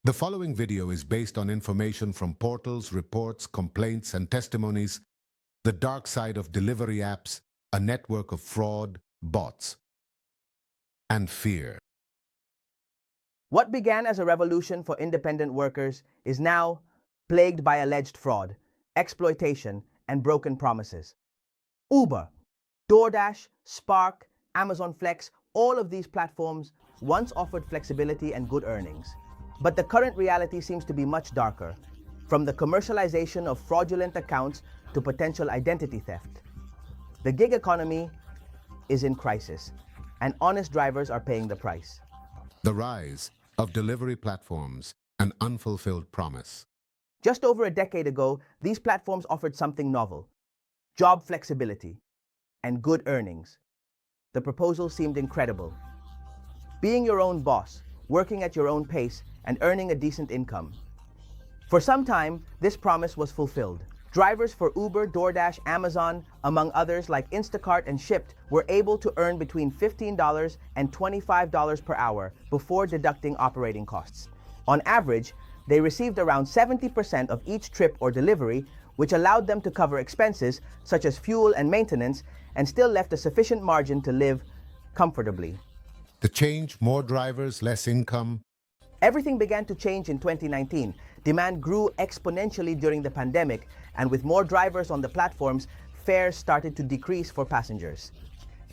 The following video is based on information from portals, reports, complaints, and testimonies. The dark side of delivery apps, a network of fraud, bots, and fear. What began as a revolution for independent workers is now plagued by alleged fraud, exploitation, and broken promises. Uber, Doordash, Spark, Amazon Flex, all of these platforms once offered flexibility and good earnings. But the current reality seems to be much darker, from the commercialization of fraudulent accounts to potential identity theft. The gig economy is in crisis, and honest drivers are paying the price. The rise of delivery platforms, an unfulfilled promise. Just over a decade ago, these platforms offered something novel: job flexibility and good earnings. The proposal seemed incredible. Being your own boss, working at your own pace, and earning a decent income. For some time, this promise was fulfilled. Drivers for Uber, DoorDash, Amazon, among others like Instacart and Shipt, were able to earn between $15 and $25 per hour before deducting operating costs. On average, they received around 70% of each trip or delivery, which allowed them to cover expenses such as fuel and maintenance, and still left a sufficient margin to live comfortably. The change, more drivers, less income. Everything began to change in 2019. Demand grew exponentially during the pandemic, and with more drivers on the platforms, fares started to decrease for passengers.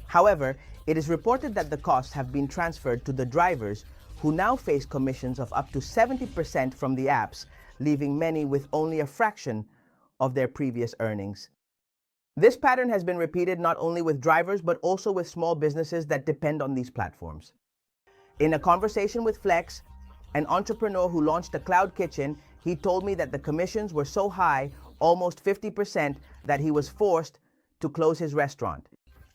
However, it is reported that the costs have been transferred to the drivers, who now face commissions of up to 70% from the apps, leaving many with only a fraction of their previous earnings. This pattern has been repeated not only with drivers but also with small businesses that depend on these platforms. In a conversation with Flex, an entrepreneur who launched a cloud kitchen, he told me that the commissions were so high, almost 50%, that he was forced to close his restaurant.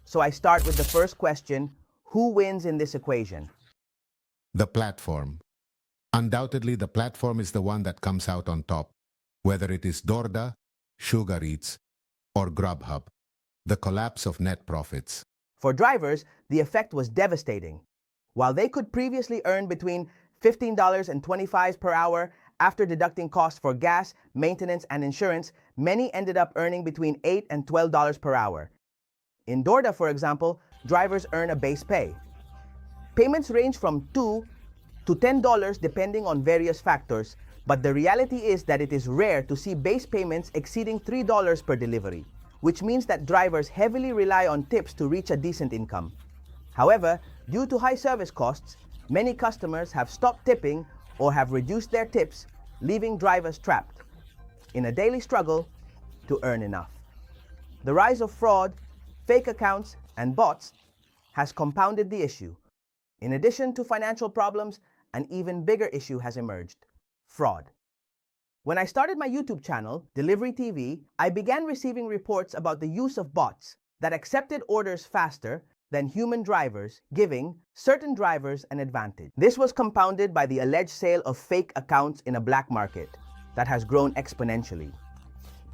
So I start with the first question: who wins in this equation? The platform. Undoubtedly, the platform is the one that comes out on top, whether it is Doordash, Sugar Eats, or Grubhub. The collapse of net profits. For drivers, the effect was devastating. While they could previously earn between $15 and $25 per hour after deducting costs for gas, maintenance, and insurance, many ended up earning between $8 and $12 per hour. In Doordash, for example, drivers earn a base pay. Payments range from $2 to $10 depending on various factors, but the reality is that it is rare to see base payments exceeding $3 per delivery, which means that drivers heavily rely on tips to reach a decent income. However, due to high service costs, many customers have stopped tipping or have reduced their tips, leaving drivers trapped in a daily struggle to earn enough. The rise of fraud, fake accounts, and bots has compounded the issue. In addition to financial problems, an even bigger issue has emerged: fraud. When I started my YouTube channel, Delivery TV, I began receiving reports about the use of bots that accepted orders faster than human drivers, giving certain drivers an advantage. This was compounded by the alleged sale of fake accounts in a black market that has grown exponentially.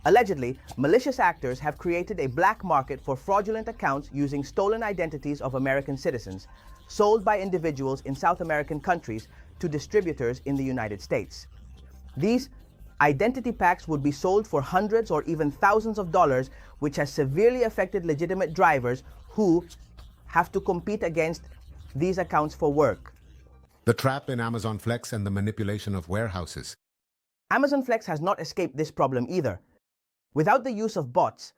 Allegedly, malicious actors have created a black market for fraudulent accounts using stolen identities of American citizens, sold by individuals in South American countries to distributors in the United States. These identity packs would be sold for hundreds or even thousands of dollars, which has severely affected legitimate drivers who have to compete against these accounts for work. The trap in Amazon Flex and the manipulation of warehouses. Amazon Flex has not escaped this problem either. Without the use of bots,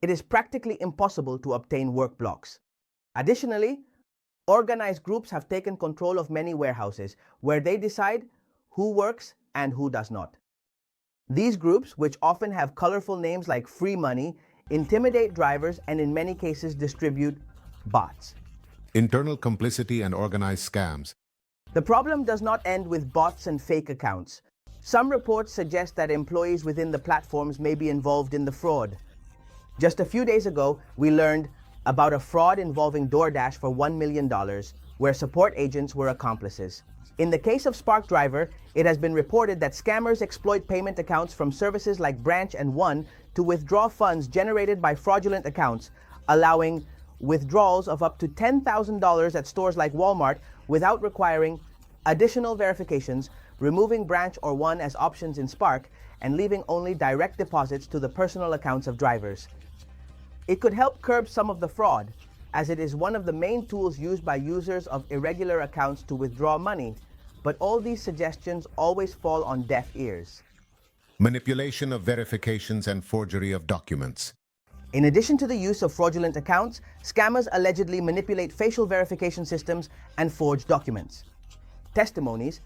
it is practically impossible to obtain work blocks. Additionally, organized groups have taken control of many warehouses, where they decide who works and who does not. These groups, which often have colorful names like free money, intimidate drivers and in many cases distribute bots. Internal complicity and organized scams. The problem does not end with bots and fake accounts. Some reports suggest that employees within the platforms may be involved in the fraud. Just a few days ago, we learned about a fraud involving DoorDash for $1 million, where support agents were accomplices. In the case of Spark Driver, it has been reported that scammers exploit payment accounts from services like Branch and One to withdraw funds generated by fraudulent accounts, allowing withdrawals of up to $10,000 at stores like Walmart without requiring additional verifications removing branch or one as options in Spark and leaving only direct deposits to the personal accounts of drivers. It could help curb some of the fraud, as it is one of the main tools used by users of irregular accounts to withdraw money, but all these suggestions always fall on deaf ears. Manipulation of verifications and forgery of documents. In addition to the use of fraudulent accounts, scammers allegedly manipulate facial verification systems and forge documents. Testimonies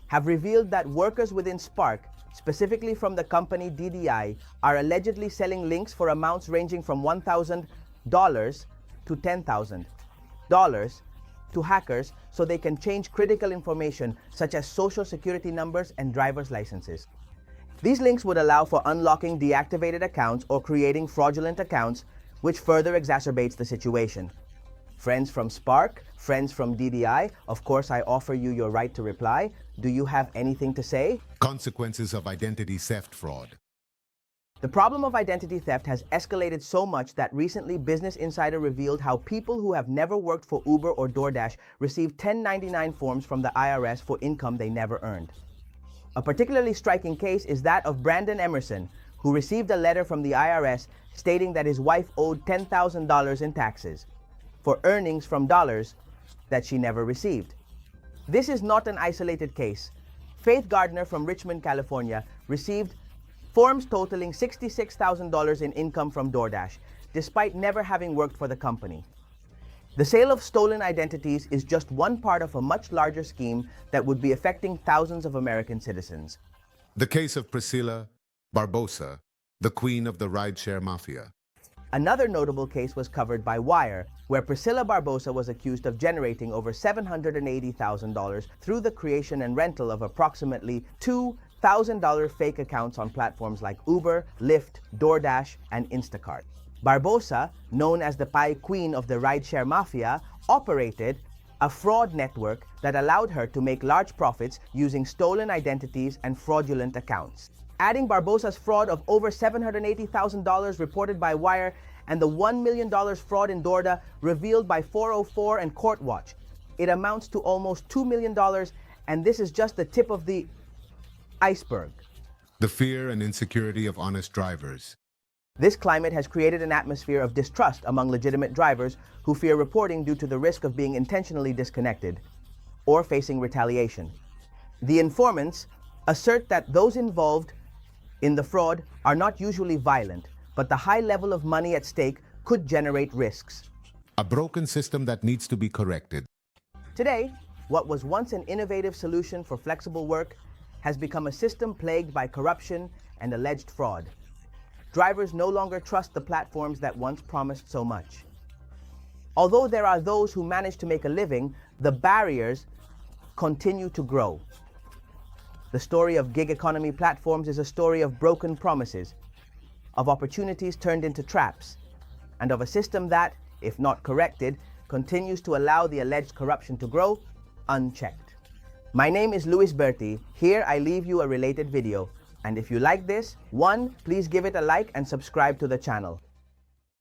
have revealed that workers within Spark, specifically from the company DDI, are allegedly selling links for amounts ranging from $1,000 to $10,000 to hackers so they can change critical information such as social security numbers and driver's licenses. These links would allow for unlocking deactivated accounts or creating fraudulent accounts, which further exacerbates the situation. Friends from Spark, friends from DDI, of course I offer you your right to reply. Do you have anything to say? Consequences of identity theft fraud. The problem of identity theft has escalated so much that recently Business Insider revealed how people who have never worked for Uber or Doordash received 1099 forms from the IRS for income they never earned. A particularly striking case is that of Brandon Emerson, who received a letter from the IRS stating that his wife owed $10,000 in taxes for earnings from dollars that she never received. This is not an isolated case. Faith Gardner from Richmond, California, received forms totaling $66,000 in income from Doordash, despite never having worked for the company. The sale of stolen identities is just one part of a much larger scheme that would be affecting thousands of American citizens. The case of Priscilla Barbosa, the queen of the RideShare mafia. Another notable case was covered by Wire, where Priscilla Barbosa was accused of generating over $780,000 through the creation and rental of approximately $2,000 fake accounts on platforms like Uber, Lyft, Doordash, and Instacart. Barbosa, known as the Pi Queen of the RideShare Mafia, operated a fraud network that allowed her to make large profits using stolen identities and fraudulent accounts. Adding Barbosa's fraud of over $780,000 reported by Wire and the $1 million fraud in Doorda revealed by 404 and CourtWatch, it amounts to almost $2 million, and this is just the tip of the iceberg. The fear and insecurity of honest drivers. This climate has created an atmosphere of distrust among legitimate drivers who fear reporting due to the risk of being intentionally disconnected or facing retaliation. The informants assert that those involved in the fraud are not usually violent, but the high level of money at stake could generate risks. A broken system that needs to be corrected. Today, what was once an innovative solution for flexible work has become a system plagued by corruption and alleged fraud. Drivers no longer trust the platforms that once promised so much. Although there are those who manage to make a living, the barriers continue to grow. The story of gig economy platforms is a story of broken promises, of opportunities turned into traps, and of a system that, if not corrected, continues to allow the alleged corruption to grow unchecked. My name is Luis Berti. Here I leave you a related video. And if you like this, please give it a like and subscribe to the channel.